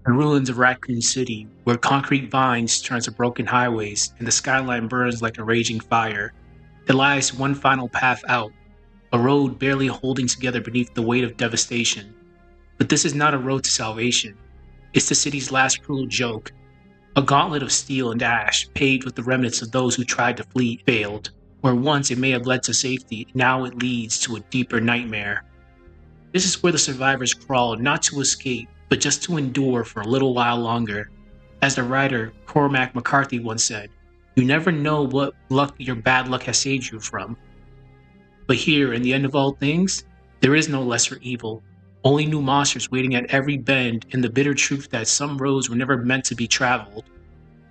the ruins of Raccoon City, where concrete vines turn to broken highways and the skyline burns like a raging fire. There lies one final path out, a road barely holding together beneath the weight of devastation. But this is not a road to salvation. It's the city's last cruel joke, a gauntlet of steel and ash paved with the remnants of those who tried to flee failed. Where once it may have led to safety, now it leads to a deeper nightmare. This is where the survivors crawl not to escape, but just to endure for a little while longer. As the writer Cormac McCarthy once said, "You never know what luck your bad luck has saved you from." But here, in the end of all things, there is no lesser evil, only new monsters waiting at every bend and the bitter truth that some roads were never meant to be traveled.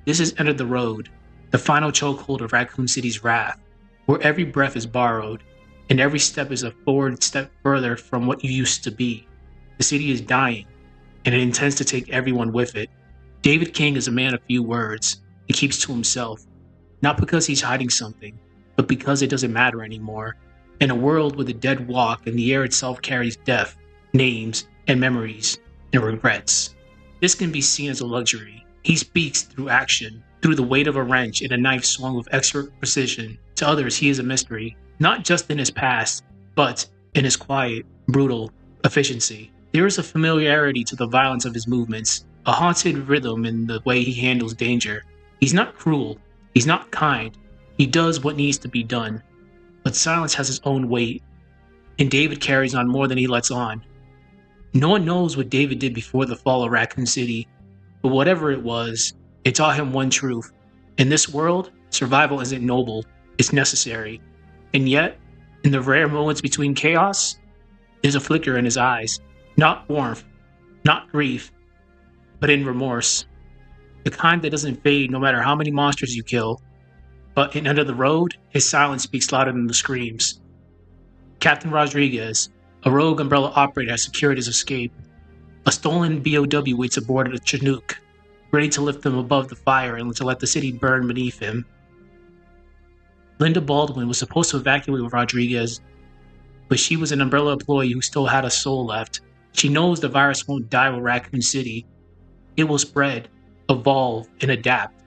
This is End of the Road, the final chokehold of Raccoon City's wrath, where every breath is borrowed, and every step is a forward step further from what you used to be. The city is dying, and it intends to take everyone with it. David King is a man of few words. He keeps to himself, not because he's hiding something, but because it doesn't matter anymore. In a world with a dead walk and the air itself carries death, names, and memories, and regrets, this can be seen as a luxury. He speaks through action, through the weight of a wrench and a knife swung with expert precision. To others, he is a mystery, not just in his past, but in his quiet, brutal efficiency. There is a familiarity to the violence of his movements, a haunted rhythm in the way he handles danger. He's not cruel, he's not kind, he does what needs to be done. But silence has its own weight, and David carries on more than he lets on. No one knows what David did before the fall of Raccoon City, but whatever it was, it taught him one truth. In this world, survival isn't noble, it's necessary. And yet, in the rare moments between chaos, there's a flicker in his eyes. Not warmth, not grief, but in remorse. The kind that doesn't fade no matter how many monsters you kill. But in Under the Road, his silence speaks louder than the screams. Captain Rodriguez, a rogue Umbrella operator, has secured his escape. A stolen BOW waits aboard a Chinook, ready to lift him above the fire and to let the city burn beneath him. Linda Baldwin was supposed to evacuate with Rodriguez, but she was an Umbrella employee who still had a soul left. She knows the virus won't die with Raccoon City. It will spread, evolve, and adapt.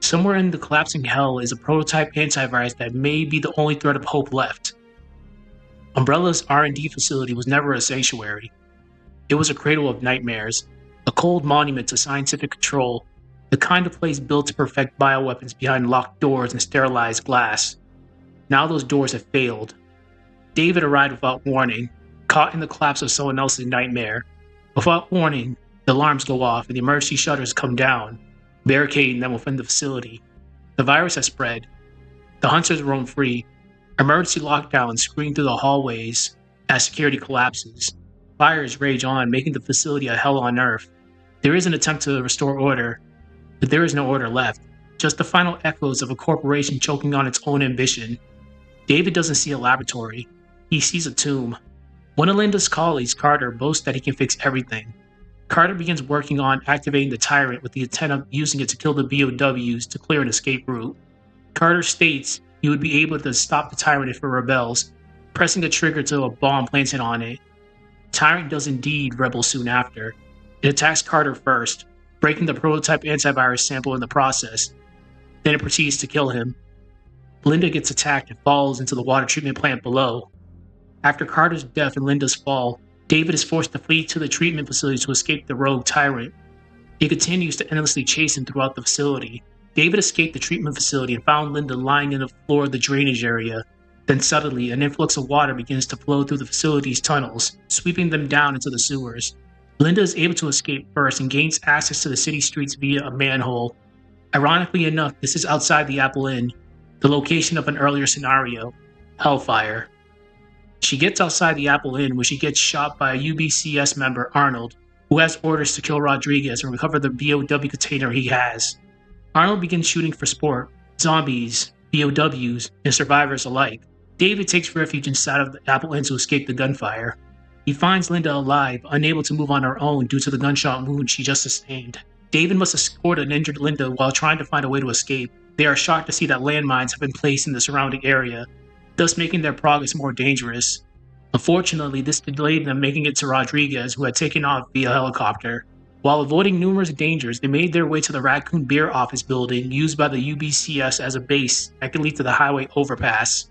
Somewhere in the collapsing hell is a prototype antivirus that may be the only thread of hope left. Umbrella's R&D facility was never a sanctuary. It was a cradle of nightmares, a cold monument to scientific control, the kind of place built to perfect bioweapons behind locked doors and sterilized glass. Now those doors have failed. David arrived without warning, caught in the collapse of someone else's nightmare. Without warning, the alarms go off and the emergency shutters come down, barricading them within the facility. The virus has spread. The hunters roam free. Emergency lockdowns scream through the hallways as security collapses. Fires rage on, making the facility a hell on earth. There is an attempt to restore order, but there is no order left. Just the final echoes of a corporation choking on its own ambition. David doesn't see a laboratory. He sees a tomb. One of Linda's colleagues, Carter, boasts that he can fix everything. Carter begins working on activating the Tyrant with the intent of using it to kill the BOWs to clear an escape route. Carter states he would be able to stop the Tyrant if it rebels, pressing a trigger to a bomb planted on it. Tyrant does indeed rebel soon after. It attacks Carter first, breaking the prototype antivirus sample in the process. Then it proceeds to kill him. Linda gets attacked and falls into the water treatment plant below. After Carter's death and Linda's fall, David is forced to flee to the treatment facility to escape the rogue Tyrant. He continues to endlessly chase him throughout the facility. David escaped the treatment facility and found Linda lying in the floor of the drainage area. Then suddenly, an influx of water begins to flow through the facility's tunnels, sweeping them down into the sewers. Linda is able to escape first and gains access to the city streets via a manhole. Ironically enough, this is outside the Apple Inn, the location of an earlier scenario, Hellfire. She gets outside the Apple Inn where she gets shot by a UBCS member, Arnold, who has orders to kill Rodriguez and recover the BOW container he has. Arnold begins shooting for sport, zombies, BOWs, and survivors alike. David takes refuge inside of the Apple Inn to escape the gunfire. He finds Linda alive, unable to move on her own due to the gunshot wound she just sustained. David must escort an injured Linda while trying to find a way to escape. They are shocked to see that landmines have been placed in the surrounding area, thus making their progress more dangerous. Unfortunately, this delayed them making it to Rodriguez, who had taken off via helicopter. While avoiding numerous dangers, they made their way to the Raccoon Beer Office building used by the UBCS as a base that could lead to the highway overpass.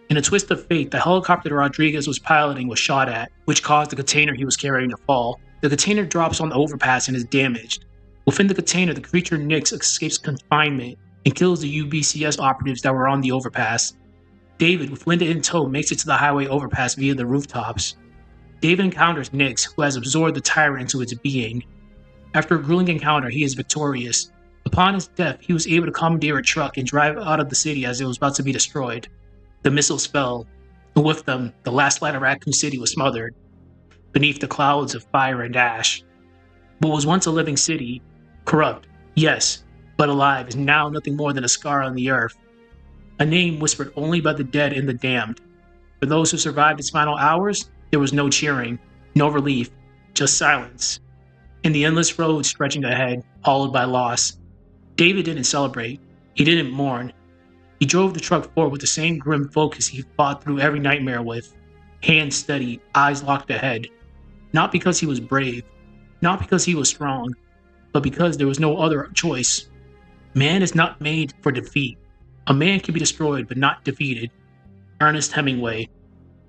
In a twist of fate, the helicopter Rodriguez was piloting was shot at, which caused the container he was carrying to fall. The container drops on the overpass and is damaged. Within the container, the creature Nyx escapes confinement and kills the UBCS operatives that were on the overpass. David, with Linda in tow, makes it to the highway overpass via the rooftops. David encounters Nyx, who has absorbed the tyrant into its being. After a grueling encounter, he is victorious. Upon his death, he was able to commandeer a truck and drive out of the city as it was about to be destroyed. The missiles fell, and with them, the last light of Raccoon City was smothered beneath the clouds of fire and ash. What was once a living city, corrupt, yes, but alive, is now nothing more than a scar on the earth. A name whispered only by the dead and the damned. For those who survived its final hours, there was no cheering, no relief, just silence. And the endless road stretching ahead, hollowed by loss. David didn't celebrate. He didn't mourn. He drove the truck forward with the same grim focus he fought through every nightmare with. Hands steady, eyes locked ahead. Not because he was brave, not because he was strong, but because there was no other choice. Man is not made for defeat. A man can be destroyed but not defeated. Ernest Hemingway.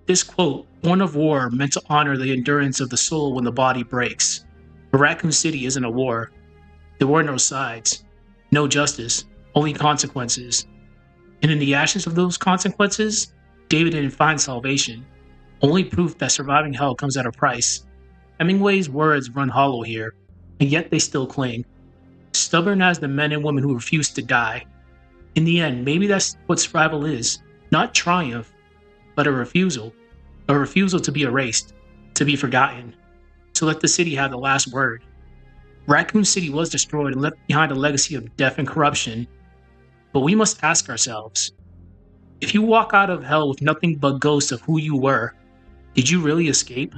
This quote, born of war, meant to honor the endurance of the soul when the body breaks. But Raccoon City isn't a war. There were no sides, no justice, only consequences. And in the ashes of those consequences, David didn't find salvation, only proof that surviving hell comes at a price. Hemingway's words run hollow here, and yet they still cling. Stubborn as the men and women who refuse to die. In the end, maybe that's what survival is. Not triumph, but a refusal. A refusal to be erased, to be forgotten, to let the city have the last word. Raccoon City was destroyed and left behind a legacy of death and corruption. But we must ask ourselves, if you walk out of hell with nothing but ghosts of who you were, did you really escape?